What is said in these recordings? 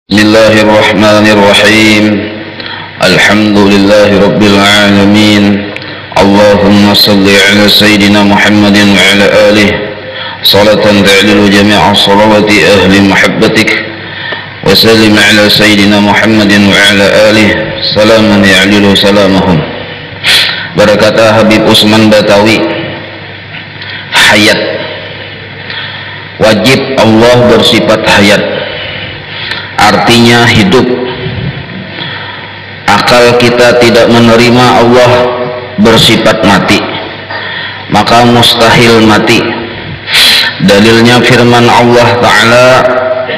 Bismillahirrahmanirrahim. Alhamdulillahi alamin. Allahumma salli ala sayyidina Muhammadin wa ala alihi salatan ta'lilu jami'a salawati ahli muhabbatik wa sallim ala sayyidina Muhammadin wa ala alihi salaman ya'lilu salamahum. Berkata Habib Usman Batawi, hayat, wajib Allah bersifat hayat, artinya hidup. Akal kita tidak menerima Allah bersifat mati, maka mustahil mati. Dalilnya firman Allah Ta'ala,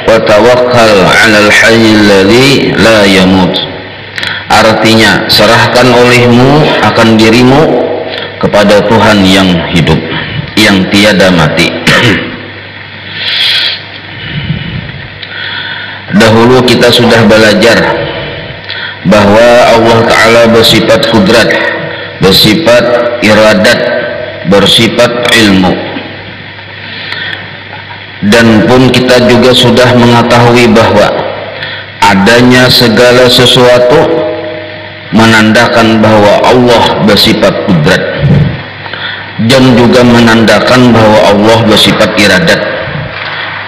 wa tawakkal 'alal hayyil ladzi la yamut. Artinya, serahkan olehmu akan dirimu kepada Tuhan yang hidup, yang tiada mati. Dahulu kita sudah belajar bahwa Allah Ta'ala bersifat kudrat, bersifat iradat, bersifat ilmu. Dan pun kita juga sudah mengetahui bahwa adanya segala sesuatu menandakan bahwa Allah bersifat kudrat, dan juga menandakan bahwa Allah bersifat iradat,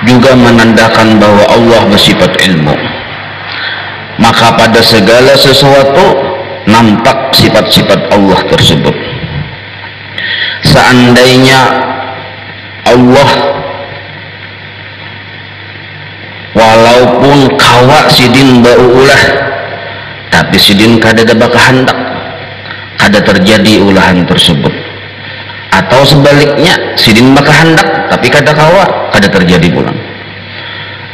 juga menandakan bahwa Allah bersifat ilmu. Maka pada segala sesuatu nampak sifat-sifat Allah tersebut. Seandainya Allah walaupun kawa sidin bau ulah, tapi sidin kadada baka hendak kada terjadi ulahan tersebut. Atau sebaliknya, sidin baka hendak tapi kada kawa, kada terjadi pulang.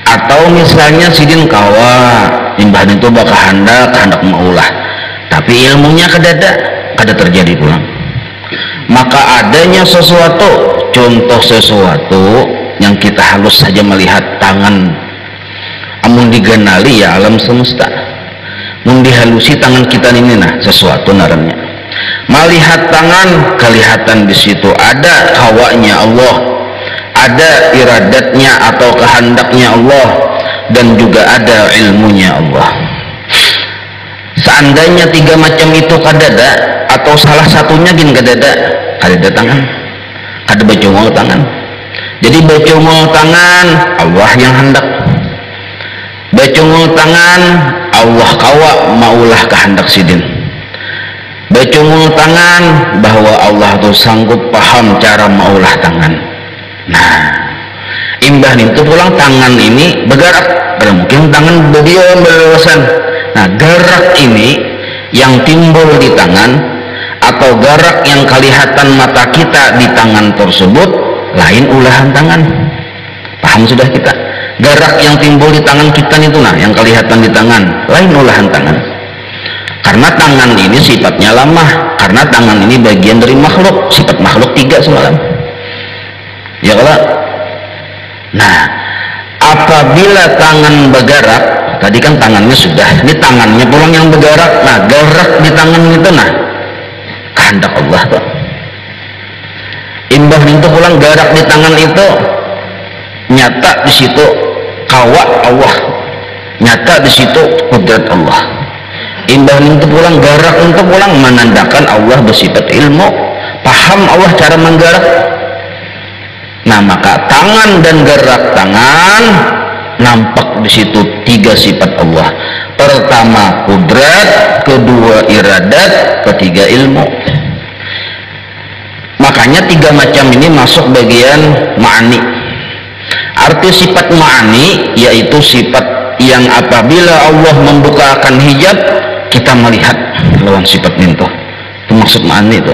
Atau misalnya sidin kawa, imbahan itu baka hendak maulah, tapi ilmunya kada terjadi pulang. Maka adanya sesuatu, contoh sesuatu yang kita halus saja melihat tangan, amun digenali ya alam semesta, mun dihalusi tangan kita ini nah sesuatu narannya. Melihat tangan, kelihatan di situ ada kawanya Allah, ada iradatnya atau kehendaknya Allah, dan juga ada ilmunya Allah. Seandainya tiga macam itu kadada, atau salah satunya gin kadada tangan, kada bacungol tangan. Jadi bacungol tangan Allah yang hendak, bacungol tangan Allah kawa maulah kehendak sidin. Bacungul tangan bahwa Allah tuh sanggup paham cara maulah tangan. Nah, imbah itu pulang tangan ini bergerak, pada mungkin tangan berdiam berlewasan. Nah, gerak ini yang timbul di tangan atau gerak yang kelihatan mata kita di tangan tersebut lain ulahan tangan. Paham sudah kita? Gerak yang timbul di tangan kita itu nah yang kelihatan di tangan lain ulahan tangan. Karena tangan ini sifatnya lemah, karena tangan ini bagian dari makhluk, sifat makhluk tiga semalam. Ya kalau, nah apabila tangan bergerak, tadi kan tangannya sudah, ini tangannya pulang yang bergerak. Nah gerak di tangan itu nah kehendak Allah tuh. Imbah itu pulang gerak di tangan itu nyata di situ kawa Allah, nyata di situ kudrat Allah. Imbah itu pulang gerak untuk pulang menandakan Allah bersifat ilmu, paham Allah cara menggerak. Nah maka tangan dan gerak tangan nampak di situ tiga sifat Allah. Pertama kudrat, kedua iradat, ketiga ilmu. Makanya tiga macam ini masuk bagian ma'ani. Arti sifat ma'ani yaitu sifat yang apabila Allah membukakan hijab kita melihat lawan sifat itu maksud ma'ani itu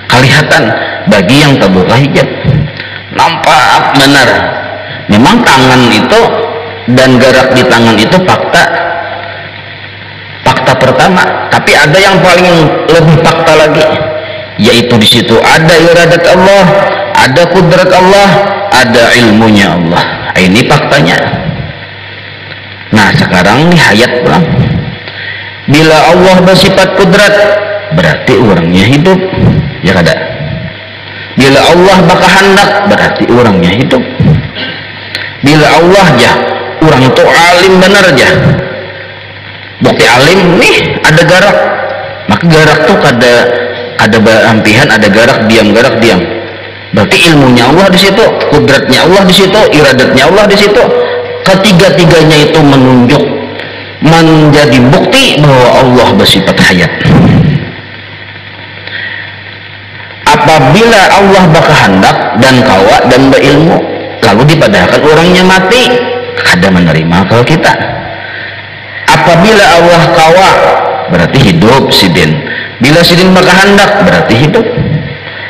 kelihatan bagi yang terbuka hijab, nampak benar. Memang tangan itu dan gerak di tangan itu fakta pertama, tapi ada yang paling lebih fakta lagi, yaitu di situ ada iradat Allah, ada kudrat Allah, ada ilmunya Allah. Ini faktanya. Nah sekarang nih hayat pulang. Bila Allah bersifat kudrat, berarti orangnya hidup, ya kada. Bila Allah baka hendak, berarti orangnya hidup. Bila Allah ya orang itu alim bener aja, bukti alim nih ada garak, maka garak tuh ada ampihan, ada garak diam, berarti ilmunya Allah di situ, kudratnya Allah di situ, iradatnya Allah di situ. Ketiga-tiganya itu menunjuk menjadi bukti bahwa Allah bersifat hayat. Apabila Allah berkehendak dan kawa dan berilmu, lalu dipadahkan orangnya mati, kada menerima kalau kita. Apabila Allah kawa, berarti hidup sidin. Bila sidin berkehendak, berarti hidup.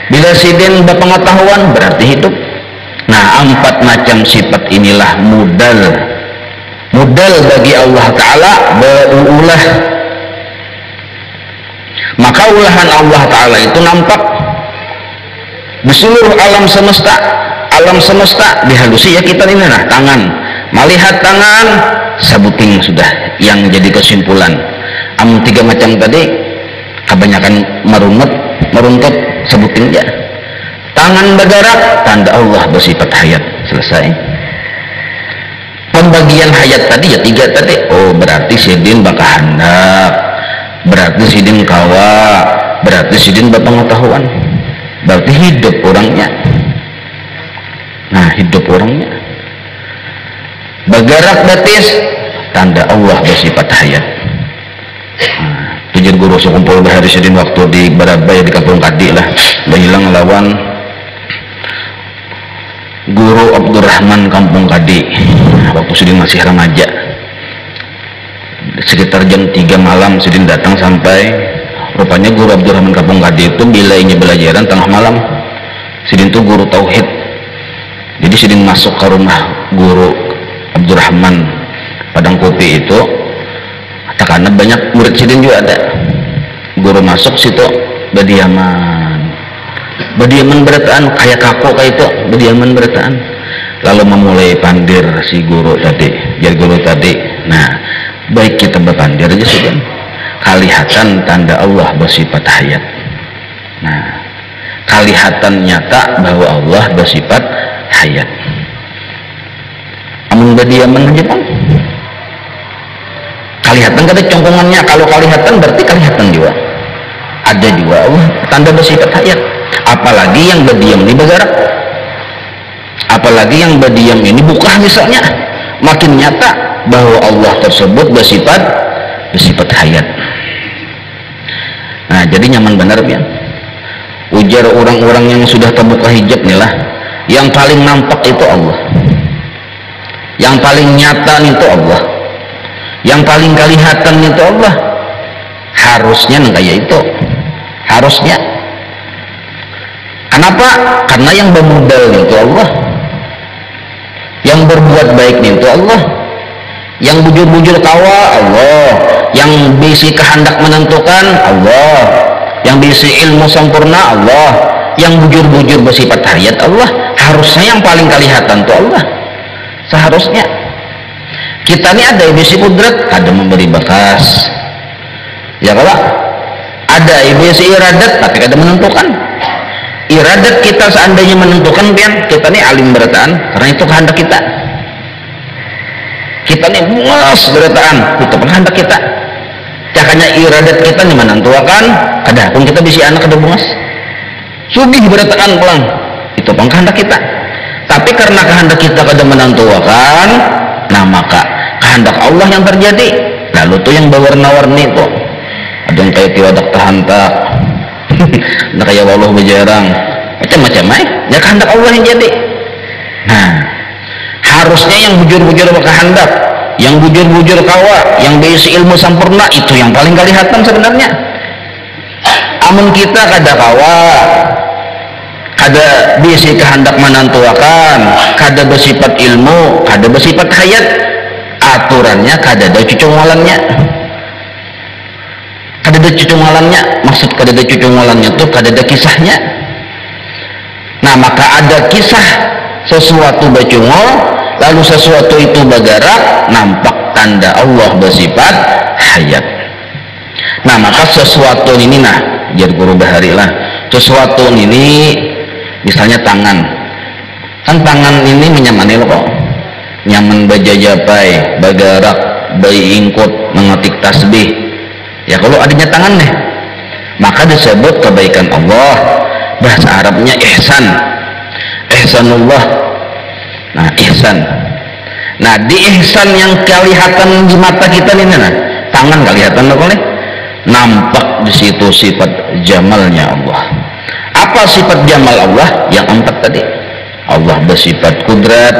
Bila sidin berpengetahuan, berarti hidup. Nah, 4 macam sifat inilah modal bagi Allah Ta'ala berulah. Maka ulahan Allah Ta'ala itu nampak di seluruh alam semesta. Alam semesta dihalusi ya kita ini, nah tangan, melihat tangan sabuting sudah yang jadi kesimpulan. 3 macam tadi kebanyakan meruntut sabuting ya. Tangan bergerak, tanda Allah bersifat hayat. Selesai. Pembagian hayat tadi ya 3 tadi. Oh, berarti sidin berkehendak, berarti sidin kawa, berarti sidin berpengetahuan, berarti hidup orangnya. Nah, hidup orangnya bergerak betis, tanda Allah bersifat hayat. Tujuan guru sekumpul bahari sidin waktu di Barabaya di Kampung Kadi lah, hilang lawan Guru Abdurrahman Kampung Kadi waktu sidin masih remaja. Sekitar jam 3 malam sidin datang sampai, rupanya Guru Abdurrahman Kampung Kadi itu bila ingin belajaran tengah malam. Sidin itu guru tauhid, jadi sidin masuk ke rumah Guru Abdurrahman Padang Kopi itu, karena banyak murid sidin juga ada. Guru masuk situ bediaman berataan kayak kaku kayak itu, bediaman berataan, lalu memulai pandir si guru tadi, biar guru tadi. Nah, baik kita berpandir aja sudah, kalihatan tanda Allah bersifat hayat. Nah, kalihatan nyata bahwa Allah bersifat hayat. Amun bediaman aja bang, kalihatan kada congkongannya. Kalau kalihatan berarti kalihatan juga, ada juga Allah tanda bersifat hayat. Apalagi yang berdiam ini bergerak, apalagi yang berdiam ini buka misalnya, makin nyata bahwa Allah tersebut bersifat hayat. Nah, jadi nyaman benar ya. Ujar orang-orang yang sudah terbuka hijab nih lah, yang paling nampak itu Allah, yang paling nyata itu Allah, yang paling kelihatan itu Allah. Harusnya kayak itu, harusnya. Kenapa? Karena yang bermodal itu Allah, yang berbuat baik itu Allah, yang bujur-bujur kawa Allah, yang bisi kehendak menentukan Allah, yang bisi ilmu sempurna Allah, yang bujur-bujur bersifat hayat Allah. Harusnya yang paling kelihatan itu Allah. Seharusnya kita ini ada bisi kudrat, ada memberi bekas ya kalau ada bisi iradat, tapi ada menentukan. Iradat kita seandainya menentukan kan, kita ini alim berataan karena itu kehendak kita. Kita ini muas berataan, itu kehendak kita. Cakanya iradat kita ini menentukan, kadang pun kita bisa anak kada bungas. Subih berataan pulang, itu kehendak kita. Tapi karena kehendak kita kada menentukan, nah maka kehendak Allah yang terjadi. Lalu tuh yang berwarna-warni itu, ada yang kayak tiwadak tahantak, nah kayak walau bejarang, macam-macam ya kehendak Allah yang jadi. Nah, harusnya yang bujur-bujur berkehendak, yang bujur-bujur kawa, yang berisi ilmu sempurna, itu yang paling kelihatan sebenarnya. Amun kita kada kawa, kada berisi kehendak menentukan, kada bersifat ilmu, kada bersifat hayat, aturannya kada ada cucungalannya. Kada ada cucungalannya, maksud kada ada cucungalannya tuh kada ada kisahnya. Nah, maka ada kisah sesuatu bacungol, lalu sesuatu itu bergerak, nampak tanda Allah bersifat hayat. Nah, maka sesuatu ini, nah jadi guru bahari lah, sesuatu ini misalnya tangan, kan tangan ini menyamani lo kok, nyaman bajajapai, bagarak, bayi ingkut, mengetik tasbih. Ya kalau adanya tangan nih, maka disebut kebaikan Allah. Bahasa Arabnya ihsan, ihsanullah. Nah ihsan. Nah di ihsan yang kelihatan di mata kita nih, nah tangan kelihatan loh, nampak di situ sifat jamalnya Allah. Apa sifat jamal Allah? Yang 4 tadi. Allah bersifat kudrat,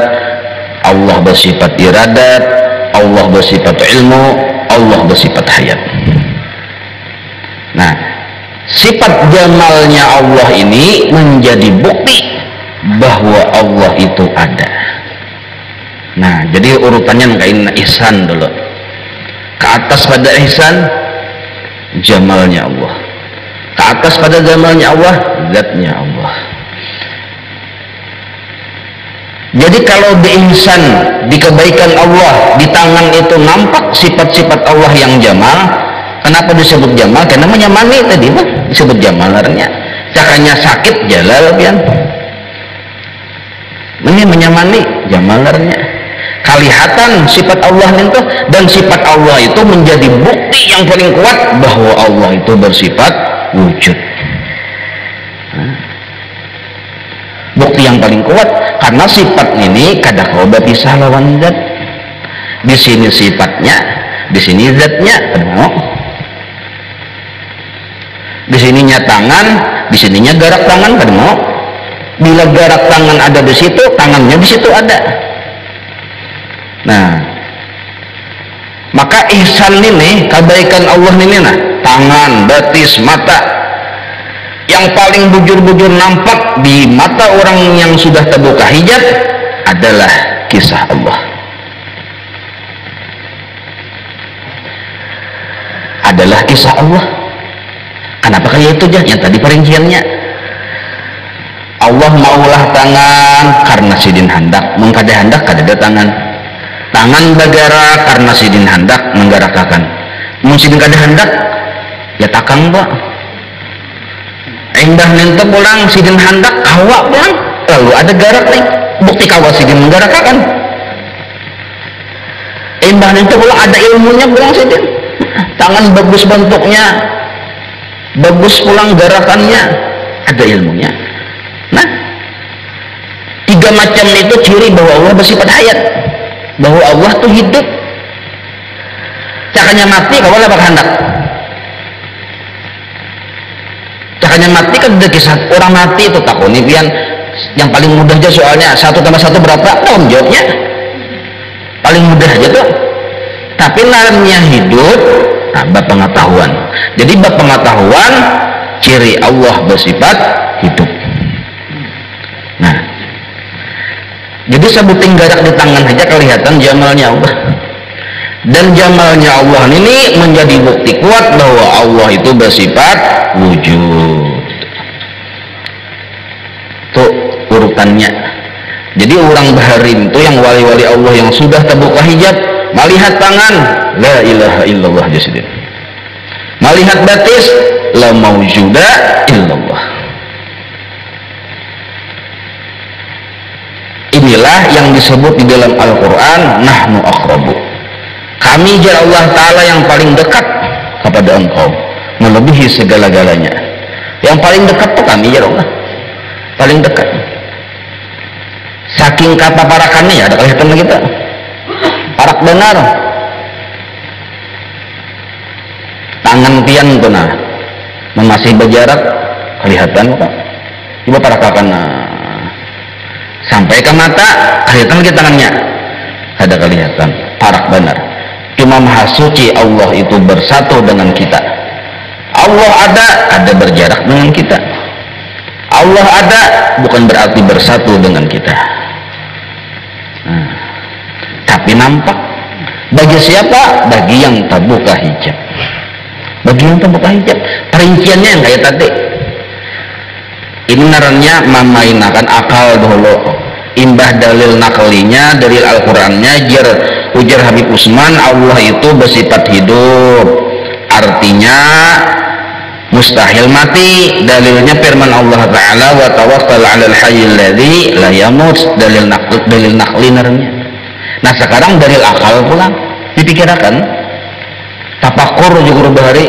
Allah bersifat iradat, Allah bersifat ilmu, Allah bersifat hayat. Nah sifat jamalnya Allah ini menjadi bukti bahwa Allah itu ada. Nah jadi urutannya kayak ihsan dulu, ke atas pada ihsan jamalnya Allah, ke atas pada jamalnya Allah zatnya Allah. Jadi kalau di ihsan, di kebaikan Allah, di tangan itu nampak sifat-sifat Allah yang jamal. Kenapa disebut jamal? Karena menyamani tadi disebut jamalarnya. Cakanya sakit jalal pian. Ini menyamani jamalarnya. Kelihatan sifat Allah itu, dan sifat Allah itu menjadi bukti yang paling kuat bahwa Allah itu bersifat wujud. Bukti yang paling kuat karena sifat ini kada koba pisah lawan zat. Di sini sifatnya, di sini zatnya. Di sininya tangan, di sininya garak tangan, kada mau. Bila garak tangan ada di situ, tangannya di situ ada. Nah, maka ihsan ini, kebaikan Allah ini, nah, tangan, betis, mata, yang paling bujur-bujur nampak di mata orang yang sudah terbuka hijab adalah kisah Allah. Adalah kisah Allah. Kenapa kayak itu aja? Yang tadi perinciannya. Allah maulah tangan karena sidin hendak, mengkada hendak kada ada tangan. Tangan bagara karena sidin hendak menggarakakan. Mun sidin kada hendak ya takang pak. Indah nente pulang sidin hendak kawa pulang. Lalu ada garak nih. Bukti kawa sidin menggarakakan. Indah nente pulang ada ilmunya pulang sidin. Tangan bagus bentuknya, bagus pulang garakannya, ada ilmunya. Nah, 3 macam itu ciri bahwa Allah bersifat hayat, bahwa Allah itu hidup. Cakanya mati kalau lah hendak. Cakanya mati kan ada kisah orang mati itu takoni pian. Yang paling mudah aja soalnya 1 tambah 1 berapa? Tahun jawabnya paling mudah aja tuh. Tapi namanya hidup, nah, bab pengetahuan. Jadi bab pengetahuan ciri Allah bersifat hidup. Nah, jadi sebutin garak di tangan saja kelihatan jamalnya Allah. Dan jamalnya Allah ini menjadi bukti kuat bahwa Allah itu bersifat wujud. Tuh urutannya. Jadi orang baharin itu yang wali-wali Allah yang sudah terbuka hijab, melihat tangan, la ilaha illallah jasidin. Melihat batis, la maujuda illallah. Inilah yang disebut di dalam Al-Quran, nahnu aqrabu. Kami jar Allah Ta'ala yang paling dekat kepada engkau, melebihi segala-galanya. Yang paling dekat tuh kami jar Allah, paling dekat. Saking kata parakannya ya ada kelihatan kita parak benar. Tangan pian tuh nah masih berjarak kelihatan kok. Coba parakakan sampai ke mata kelihatan lagi tangannya ada kelihatan parak benar. Cuma maha suci Allah itu bersatu dengan kita. Allah ada berjarak dengan kita. Allah ada bukan berarti bersatu dengan kita. Tapi nampak bagi siapa? Bagi yang terbuka hijab. Bagi yang terbuka hijab. Perinciannya yang kayak tadi. Ini ngarannya memainakan akal dulu. Imbah dalil naklinya, dalil Al-Qurannya, ujar Habib Usman, Allah itu bersifat hidup. Artinya mustahil mati. Dalilnya firman Allah Ta'ala, wa tawakkal 'alal hayyil ladzi la yamut. Dalil nakli narnya. Nah sekarang dalil akal pula dipikirkan, tapakur juga bahari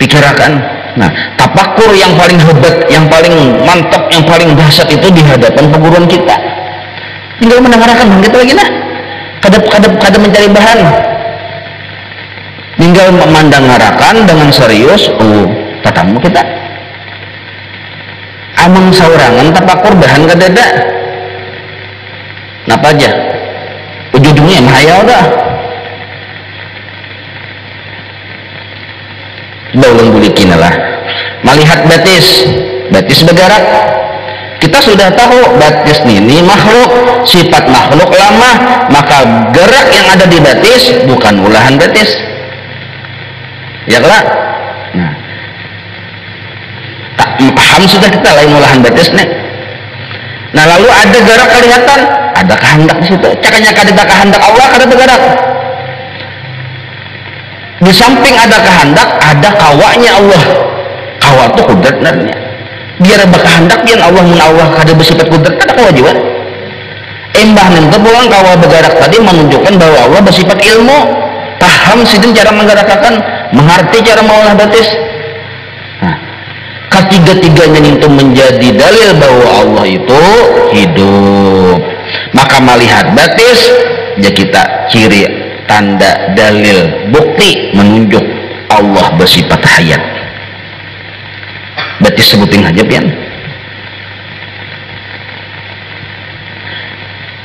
pikirkan. Nah tapakur yang paling hebat, yang paling mantap, yang paling dahsyat itu di hadapan perguruan kita. Tinggal mendengarkan kita lagi nah, kadang mencari bahan, tinggal memandangarakan dengan serius. Oh tatamu kita amang saurangan tapakur bahan kadada napa aja ujung-ujungnya mahayal dah. Ulang bulikin lah melihat batis bergerak. Kita sudah tahu batis ini makhluk, sifat makhluk lama, maka gerak yang ada di batis bukan ulahan batis ya kelak. Nah tak paham sudah kita lain ulahan batis nih. Nah lalu ada gerak kelihatan, ada kehendak di situ. Cakanya kada kehendak Allah kada bergerak. Di samping ada kehendak, ada kawanya Allah. Kawa itu kudrat sebenarnya. Biar berkehendak biar Allah menawah kada bersifat kudrat kada kawa juga. Embah nanti pulang kawa bergerak tadi menunjukkan bahwa Allah bersifat ilmu, paham sidin cara menggerakkan, mengerti cara mengolah batis. Nah, ketiga-tiganya itu menjadi dalil bahwa Allah itu hidup. Maka melihat batis ya kita ciri tanda dalil bukti menunjuk Allah bersifat hayat. Batis sebutin aja pian.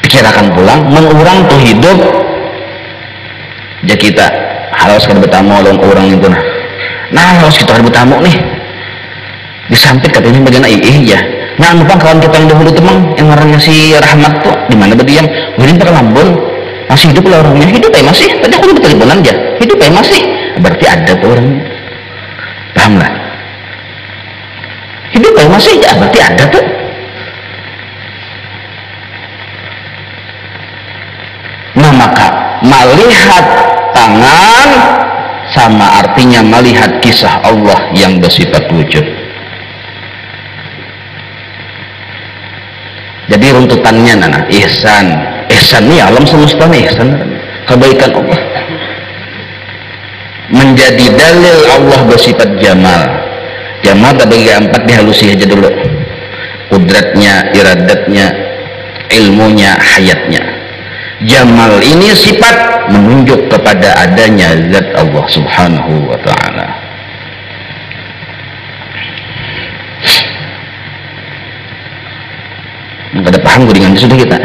Pikirkan pulang mengurang tuh hidup ya kita harus kada bertamu lawan orang itu nah harus kita kada bertamu nih disampit katanya bagian ya. Nah numpang kawan kita yang dahulu teman yang orangnya si Rahmat tuh di mana berdiam udah pakai lambun masih hidup lah orangnya. Hidup masih tadi aku udah teleponan aja hidup masih berarti ada tuh orangnya, paham lah. Hidup masih ya berarti ada tuh. Nah maka melihat tangan sama artinya melihat kisah Allah yang bersifat wujud. Jadi runtutannya nana ihsan ini alam semesta nih, ihsan kebaikan Allah menjadi dalil Allah bersifat jamal. Jamal terbagi empat, dihalusi aja dulu, kudratnya, iradatnya, ilmunya, hayatnya. Jamal ini sifat menunjuk kepada adanya zat Allah subhanahu wa ta'ala. Nggak ada paham gue dengan sudah kita.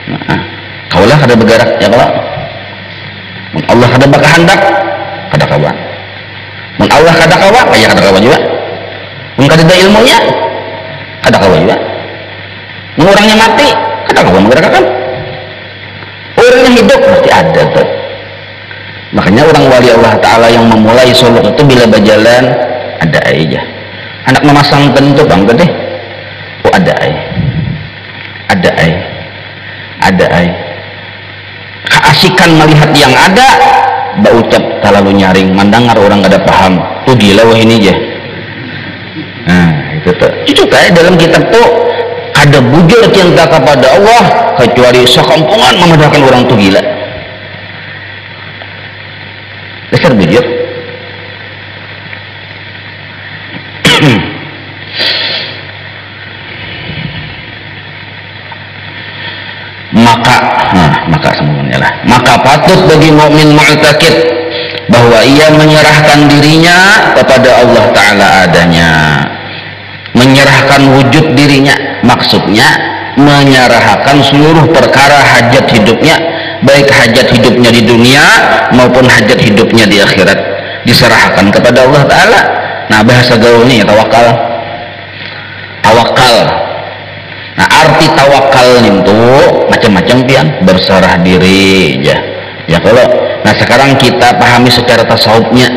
Nah, kaulah kada bergerak ya kalau Allah kada berkehendak kada kawan. Mun Allah kada kawan ya kada kawan juga. Mun kada ada ilmunya kada kawan juga. Mun orangnya mati kada kawan menggerakkan. Orangnya hidup pasti ada tuh. Makanya orang wali Allah Ta'ala yang memulai suluk itu bila berjalan ada aja. Anak memasang tentu bang deh. Oh ada ai. Keasikan melihat yang ada, berucap terlalu nyaring, mendengar orang kada paham. Tuh gila wah ini aja. Nah itu tuh. Itu kayak dalam kitab tuh ada bujur cinta kepada Allah kecuali sekampungan memandangkan orang tuh gila. Dasar bujur. Maka patut bagi mukmin mu'taqid bahwa ia menyerahkan dirinya kepada Allah Ta'ala adanya, menyerahkan wujud dirinya, maksudnya menyerahkan seluruh perkara hajat hidupnya, baik hajat hidupnya di dunia maupun hajat hidupnya di akhirat, diserahkan kepada Allah Ta'ala. Nah bahasa gaulnya tawakal. Nah arti tawakal itu macam-macam pian, berserah diri ya kalau. Nah sekarang kita pahami secara tasawufnya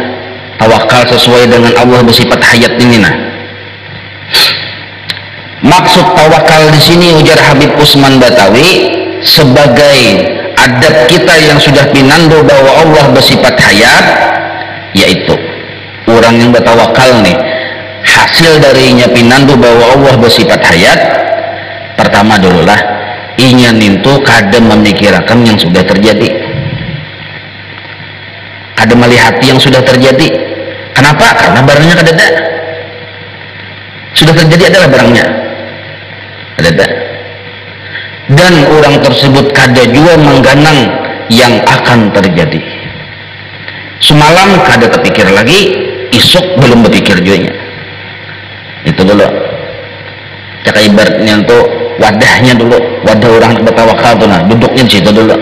tawakal sesuai dengan Allah bersifat hayat ini. Nah maksud tawakal di sini ujar Habib Usman Batawi sebagai adab kita yang sudah pinando bahwa Allah bersifat hayat, yaitu orang yang bertawakal nih hasil darinya pinandu bahwa Allah bersifat hayat. Pertama dululah ingin itu kada memikirkan yang sudah terjadi, kada melihat yang sudah terjadi. Kenapa? Karena barangnya kada ada, sudah terjadi adalah barangnya ada, dan orang tersebut kada juga mengganang yang akan terjadi. Semalam kada terpikir lagi, isuk belum berpikir juga. Itu dulu cak ibaratnya tuh wadahnya dulu, wadah orang bertawakal tuh, nah duduknya di situ dulu.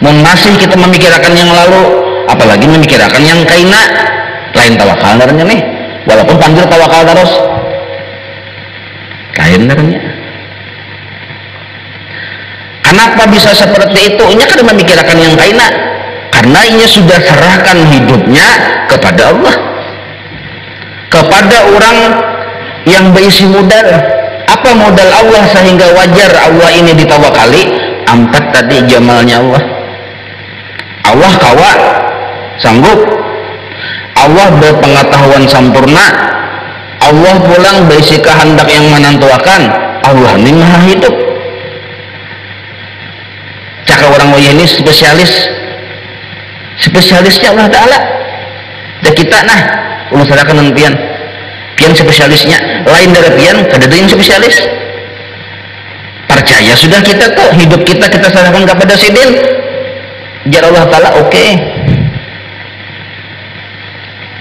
Mau masih kita memikirkan yang lalu, apalagi memikirkan yang kaina, lain tawakal naranya nih, walaupun panggil tawakal terus lain naranya. Kenapa bisa seperti itu? Ini kan memikirkan yang kaina, karena ini sudah serahkan hidupnya kepada Allah, kepada orang yang berisi modal. Apa modal Allah sehingga wajar Allah ini ditawakali? Empat tadi jamalnya Allah. Allah kawa sanggup, Allah berpengetahuan sempurna, Allah pulang berisi kehendak yang menentukan, Allah ini maha hidup. Cakap orang ini spesialisnya Allah Ta'ala. Dan kita nah usahakan nantian pian spesialisnya lain dari pian, ada yang spesialis. Percaya sudah kita tuh hidup kita serahkan kepada sidin jar Allah Ta'ala. Oke.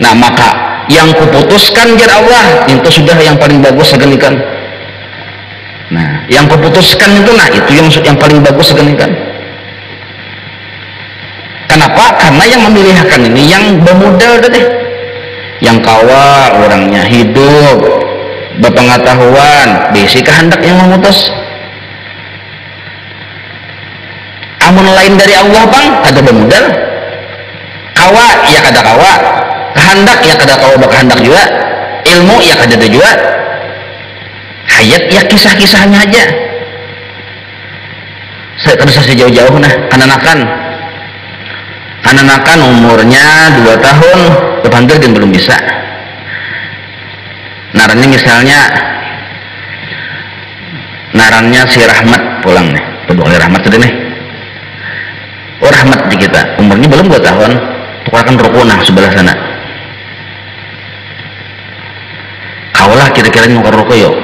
Nah maka yang kuputuskan jar Allah itu sudah yang paling bagus segenikan. Nah yang kuputuskan itu, nah itu yang paling bagus segenikan. Kenapa? Karena yang memilihkan ini yang bermodal deh, yang kawa orangnya hidup berpengetahuan, besi kehendak yang memutus. Amun lain dari Allah bang, ada bermodal. Kawa ya kada kawa, kehendak ya kada kawa berkehendak juga, ilmu ya kada ada juga, hayat ya kisah-kisahnya aja. Saya kada usah jauh-jauh nah, Anak-anak umurnya 2 tahun kepanggil dan belum bisa. Narannya misalnya si Rahmat pulang nih, peduli Rahmat sudah nih. Oh Rahmat di kita umurnya belum 2 tahun, tukarkan rokok nah sebelah sana. Kaulah kira-kira nukar rokok yuk.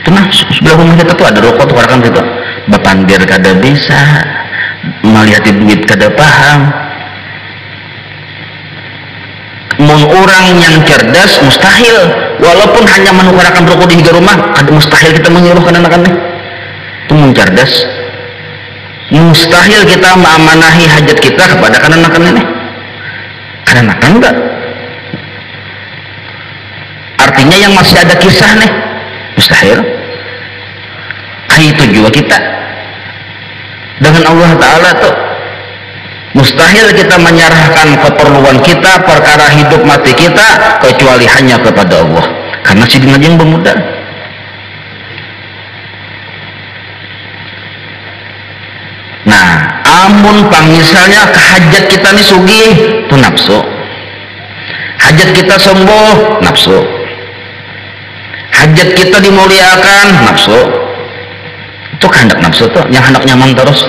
Tuh nah sebelah rumah kita tuh ada rokok, tukarkan situ. Bapandir kada bisa, melihat duit kada paham. Orang yang cerdas mustahil, walaupun hanya menukarkan rokok di higa rumah, kada mustahil kita menyuruhkan anak-anak itu cerdas. Mustahil kita mengamanahi hajat kita kepada kanak-kanak ini. Kanak-kanak enggak. Artinya yang masih ada kisah nih, mustahil. Itu juga kita dengan Allah Ta'ala tuh mustahil kita menyerahkan keperluan kita, perkara hidup mati kita, kecuali hanya kepada Allah, karena sidin aja yang bermodal. Nah amun misalnya hajat kita nih sugih tuh nafsu, hajat kita sembuh nafsu, hajat kita dimuliakan nafsu. Itu kehendak nafsu tuh yang hendak nyaman terus.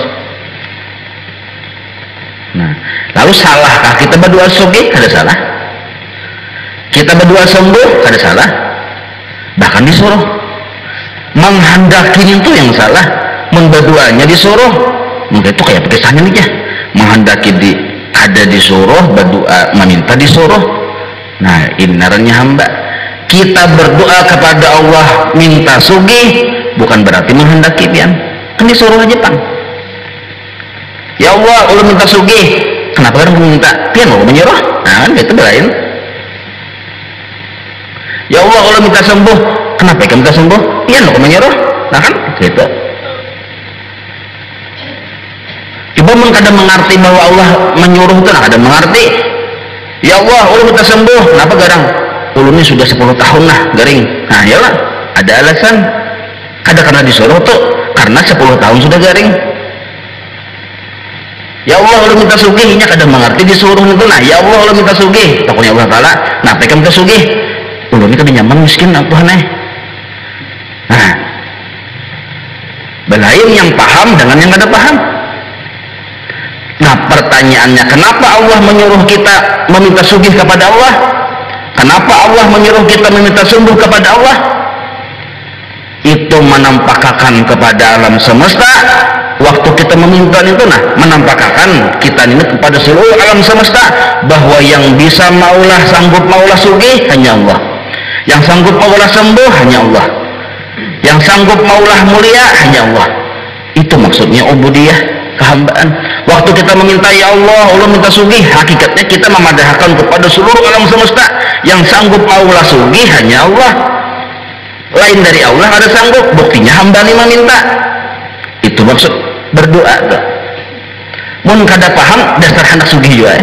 Nah lalu salahkah kita berdoa sugih? Kada salah. Kita berdoa sembuh? Kada salah. Bahkan disuruh. Menghendaki itu yang salah, memberdoanya disuruh. Mungkin itu kayak kisahnya nih ya, menghendaki ada disuruh, berdoa meminta disuruh. Nah inarnya hamba kita berdoa kepada Allah minta sugih bukan berarti menghendaki pian, kan disuruh aja pan. Ya Allah ulun minta sugih, kenapa kan minta pian mau menyuruh? Nah kan itu lain. Ya Allah ulun minta sembuh, kenapa kan minta sembuh? Pian mau menyuruh? Nah kan gitu. Coba kada mengerti bahwa Allah menyuruh itu, nah kada mengerti. Ya Allah ulun minta sembuh, kenapa garang? Ulun ini sudah 10 tahun lah garing. Nah iyalah ada alasan. Kada karena disuruh tuh, karena 10 tahun sudah garing. Ya Allah ulah minta sugih nya kada mengerti disuruh itu nah ya Allah ulah minta sugih takutnya Allah taala nah peka minta sugih ulun ini kada nyaman miskin apa nih nah belain yang paham dengan yang kada paham. Nah pertanyaannya kenapa Allah menyuruh kita meminta sugih kepada Allah, kenapa Allah menyuruh kita meminta sembuh kepada Allah? Itu menampakkan kepada alam semesta waktu kita meminta itu nah menampakkan kita ini kepada seluruh alam semesta bahwa yang bisa maulah sanggup maulah sugih hanya Allah, yang sanggup maulah sembuh hanya Allah, yang sanggup maulah mulia hanya Allah. Itu maksudnya ubudiyah, kehambaan. Waktu kita meminta ya Allah minta sugih, hakikatnya kita memadahkan kepada seluruh alam semesta yang sanggup maulah sugih hanya Allah, lain dari Allah ada sanggup. Buktinya hamba ini meminta. Itu maksud berdoa tuh. Mun kada paham dasar hendak sugih juga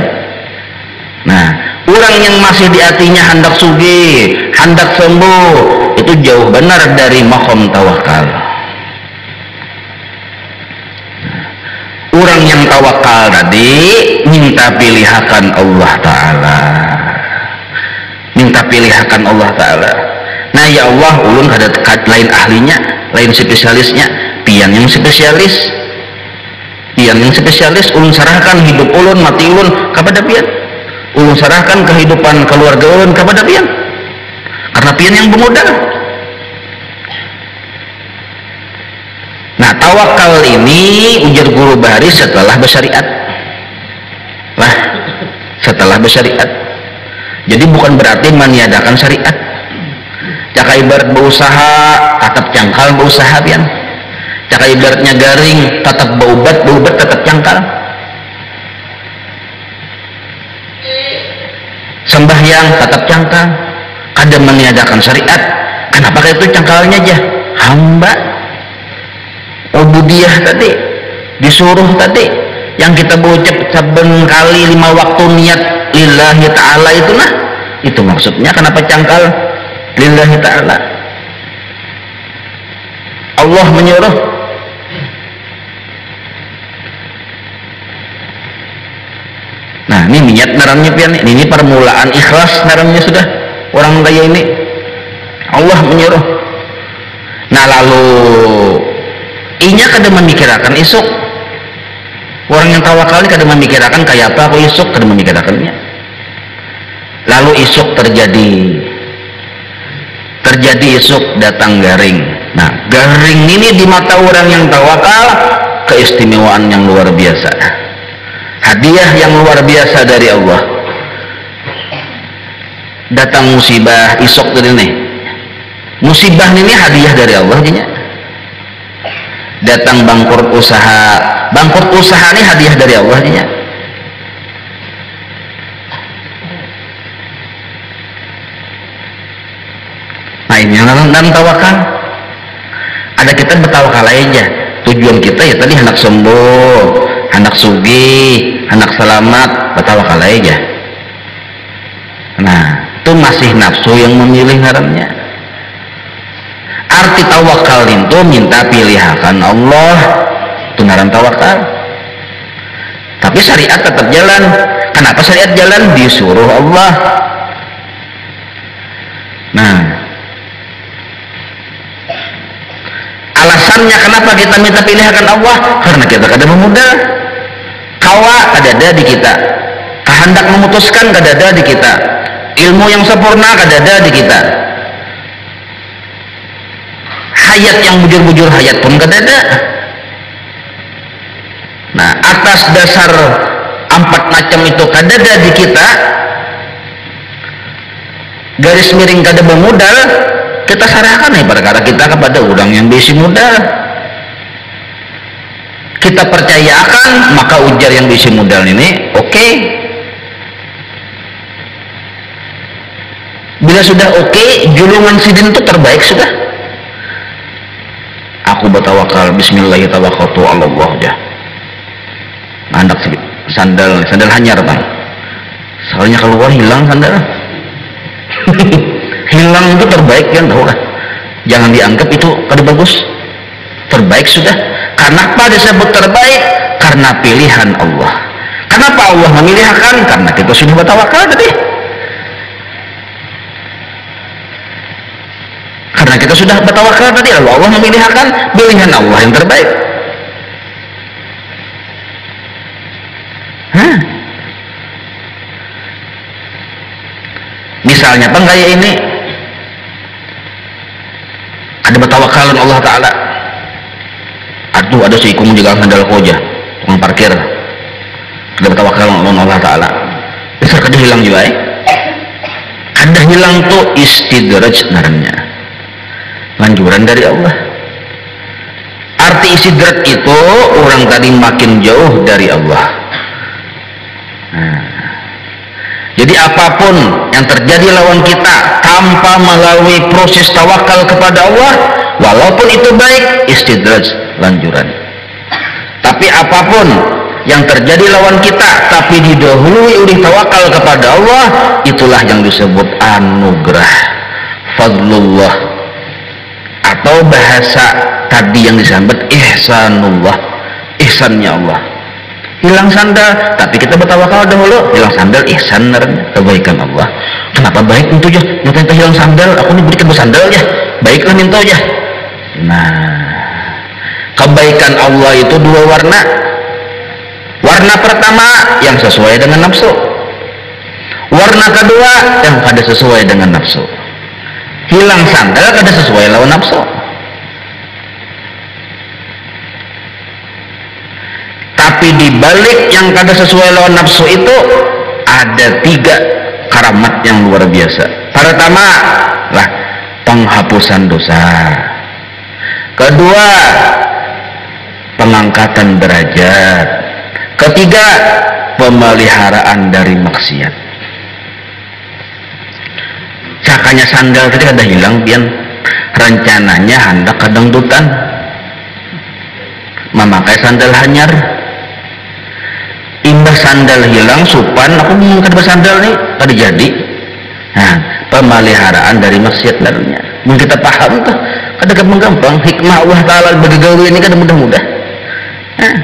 Nah orang yang masih di hatinya hendak sugih, hendak sembuh, itu jauh benar dari maqam tawakal. Orang yang tawakal tadi minta pilihakan Allah Ta'ala, minta pilihakan Allah Ta'ala. Nah ya Allah ulun kada lain ahlinya, lain spesialisnya, pian yang spesialis, ulun sarahkan hidup ulun mati ulun kepada pian, ulun sarahkan kehidupan keluarga ulun kepada pian, karena pian yang bermodal. Nah tawakal ini ujar guru bahari setelah bersyariat lah, setelah bersyariat. Jadi bukan berarti meniadakan syariat. Caka ibarat berusaha tetap cangkal berusaha pian, caka ibaratnya garing tetap baubat tetap cangkal. Sembahyang tetap cangkal, kada meniadakan syariat. Kenapa itu cangkalnya aja hamba ubudiyah tadi disuruh tadi yang kita berucap saben kali 5 waktu niat lillahi ta'ala itu nah itu maksudnya kenapa cangkal lillahi ta'ala. Allah menyuruh. Nah ini niat naramnya pian, ini permulaan ikhlas naramnya sudah orang kaya ini Allah menyuruh. Nah lalu inya kada memikirkan isuk. Orang yang tawakal kada memikirkan kayak apa aku isuk, kada memikirkannya. Lalu isuk terjadi isuk datang garing. Nah garing ini di mata orang yang tawakal keistimewaan yang luar biasa, hadiah yang luar biasa dari Allah. Datang musibah isuk tadi nih, musibah ini hadiah dari Allah nya. Datang bangkrut usaha ini hadiah dari Allah nya. Nah ini yang dalam tawakal ada kita bertawakal aja. Tujuan kita ya tadi hendak sembuh, hendak sugih, hendak selamat, bertawakal aja. Nah itu masih nafsu yang memilih ngarannya. Arti tawakal itu minta pilihan Allah, itu ngaran tawakal. Tapi syariat tetap jalan. Kenapa syariat jalan? Disuruh Allah. Nah alasannya kenapa kita minta pilihan Allah? Karena kita kada memudal, kawa kada ada di kita, kehendak memutuskan kada ada di kita, ilmu yang sempurna kada ada di kita, hayat yang bujur-bujur hayat pun kada ada. Nah atas dasar 4 macam itu kada ada di kita, garis miring kada bermodal, kita sarahkan ya perkara kita kepada orang yang bisi modal. Kita percayakan maka ujar yang bisi modal ini oke. Bila sudah oke, julungan sidin itu terbaik sudah. Aku bertawakal bismillahirrahmanirrahim Allah ya. Anak sandal hanyar bang, soalnya keluar hilang sandal. Hilang itu terbaik kan, tahu kan? Jangan dianggap itu kada bagus. Terbaik sudah. Karena apa disebut terbaik? karena pilihan Allah. Kenapa Allah memilihkan? Karena kita sudah bertawakal tadi. Karena kita sudah bertawakal tadi, lalu Allah memilihkan pilihan Allah yang terbaik. Misalnya penggaya ini ada bertawakalan Allah Ta'ala. Aduh, ada si ikung juga sandal koja, tukang parkir. Ada bertawakalan Allah Ta'ala. Besar kada hilang juga Kada hilang tuh istidraj naranya, lanjuran dari Allah. Arti istidraj itu orang tadi makin jauh dari Allah. Jadi apapun yang terjadi lawan kita tanpa melalui proses tawakal kepada Allah, walaupun itu baik, istidraj, lanjuran. Tapi apapun yang terjadi lawan kita tapi didahului oleh tawakal kepada Allah, itulah yang disebut anugerah, fadlullah, atau bahasa tadi yang disebut ihsanullah, ihsannya Allah. Hilang sandal tapi kita bertawakal dahulu, hilang sandal ihsan, kebaikan Allah. Kenapa baik itu ya? Nanti hilang sandal, aku nih berikan sandal ya, baiklah minta ya. Nah, kebaikan Allah itu dua warna. Warna pertama yang sesuai dengan nafsu, warna kedua yang kada sesuai dengan nafsu. Hilang sandal kada sesuai lawan nafsu. Tapi di balik yang kada sesuai lawan nafsu itu ada 3 karamat yang luar biasa. Pertama lah penghapusan dosa. Kedua, pengangkatan derajat. Ketiga, pemeliharaan dari maksiat. Cakanya sandal tadi kada hilang, pian rencananya hendak kedangdutan, memakai sandal hanyar. Imbah sandal hilang, supan aku mau kada sandal nih, kada jadi. Nah, pemeliharaan dari maksiat lalunya. Mungkin kita paham tuh, kada gampang. Hikmah Allah Ta'ala bergaul ini kada mudah-mudah. Nah,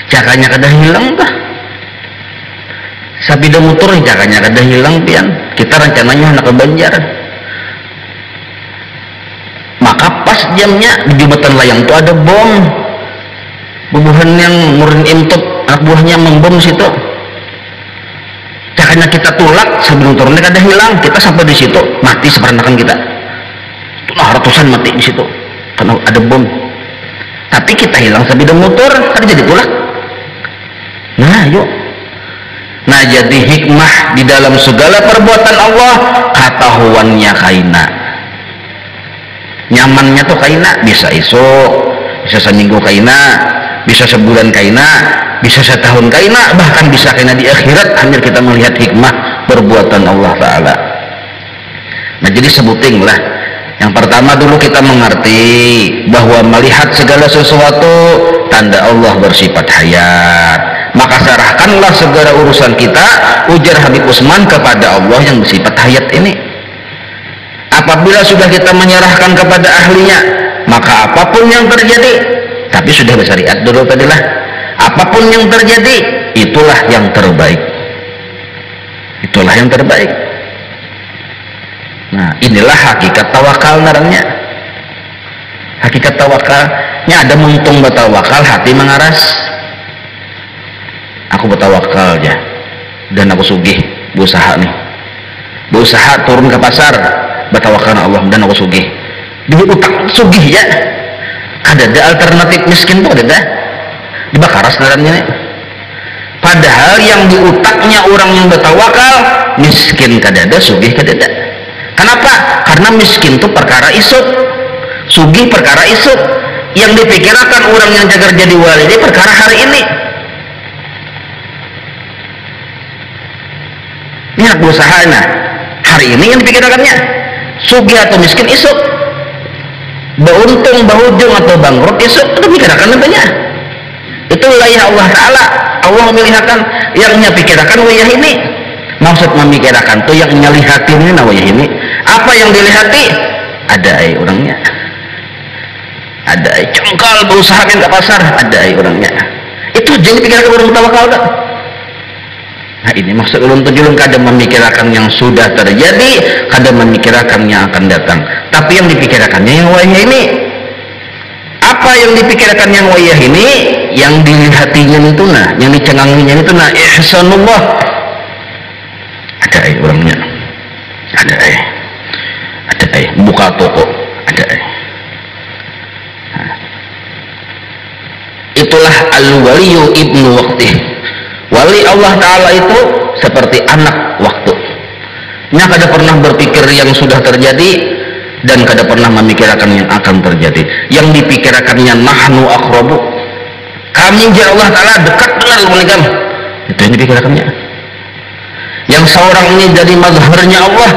cakanya kada hilang tuh. Sapida motor cakanya kada hilang pian. Kita rencananya hendak ke Banjar. Maka pas jamnya di jembatan layang tuh ada bom. Bubuhan yang murin imtop, anak buahnya membom situ. Cakanya kita tulak sebelum turunnya kada hilang, kita sampai di situ mati seperanakan kita. Tuh ratusan mati di situ karena ada bom. Tapi kita hilang sabida motor, kada jadi tulak. Nah, yuk. Nah, jadi hikmah di dalam segala perbuatan Allah, ketahuannya kaina. Nyamannya tuh kaina, bisa esok, bisa seminggu kaina, bisa sebulan kaina, bisa setahun kaina, bahkan bisa kaina di akhirat hanya kita melihat hikmah perbuatan Allah Ta'ala. Nah, jadi sebuting lah. Yang pertama dulu kita mengerti bahwa melihat segala sesuatu tanda Allah bersifat hayat. Maka serahkanlah segala urusan kita, ujar Habib Utsman, kepada Allah yang bersifat hayat ini. Apabila sudah kita menyerahkan kepada ahlinya, maka apapun yang terjadi, tapi sudah bersyariat dulu tadilah, apapun yang terjadi itulah yang terbaik, itulah yang terbaik. Nah, inilah hakikat tawakal narangnya. Hakikat tawakalnya ada muntung bertawakal, hati mengaras. Aku bertawakal ya, dan aku sugih, berusaha nih, berusaha turun ke pasar, bertawakal Allah dan aku sugih. Di utak sugih ya, ada alternatif miskin tuh ada dibakaras narangnya. Padahal yang di utaknya orang yang bertawakal miskin kadada, sugih kadada. Kenapa? Karena miskin itu perkara isuk, sugih perkara isuk. Yang dipikirkan orang yang jaga jadi wali ini perkara hari ini. Ini aku usaha, nah hari ini yang dipikirkannya sugih atau miskin isuk, beruntung bahujung atau bangkrut isuk, itu pikirkan namanya. Itu wilayah Allah Ta'ala. Allah memilihkan yang pikirkan wilayah ini. Maksud memikirkan tuh yang nyelihatin ini nah wilayah ini. Apa yang dilihati ada orangnya. ada congkal berusaha ke pasar, ada orangnya. Itu jadi pikirkan orang tawakal tak? Nah ini maksud ulun tujuan kada memikirkan yang sudah terjadi, kada memikirkan yang akan datang, tapi yang dipikirkannya yang wayah ini. Apa yang dipikirkan yang wayah ini, yang dilihatinya itu nah, yang dicenganginya itu nah, ihsanullah. Ada orangnya, ada buka toko, ada itulah al-waliyu ibnu waqtih. Wali Allah Ta'ala itu seperti anak waktu nya, kada pernah berpikir yang sudah terjadi dan kada pernah memikirkan yang akan terjadi. Yang dipikirkannya nahnu aqrabu, kami ya Allah Ta'ala dekat benar dengan kamu, itu yang dipikirkannya. Yang seorang ini jadi mazharnya Allah,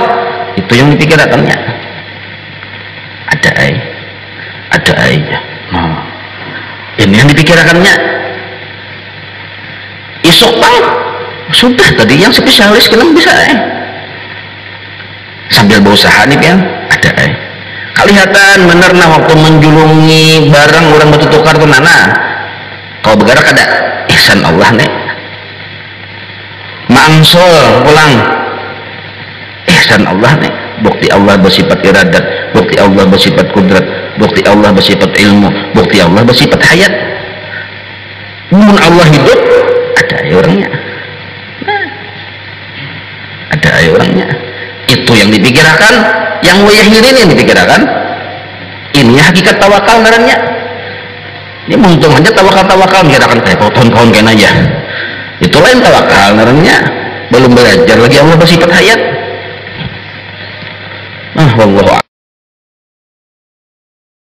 itu yang dipikirkannya. Ada nah, ini yang dipikirkannya. Isok bang sudah tadi yang spesialis kenapa bisa sambil berusaha nih kan ada kelihatan bener nah waktu menjulungi barang orang batu tukar tuh nana kau bergerak ada ihsan Allah nih maangsol pulang ihsan Allah nih, bukti Allah bersifat iradat, bukti Allah bersifat kudrat, bukti Allah bersifat ilmu, bukti Allah bersifat hayat. Mun Allah hidup, ada orangnya. Nah, ada orangnya. Itu yang dipikirkan, yang wayah ini yang dipikirkan. Ini hakikat tawakal ngarannya. Ini untung aja tawakal mikirkan kayak pohon-pohon kayak aja. Itulah yang tawakal ngarannya. Belum belajar lagi Allah bersifat hayat. Wallahu a'lam.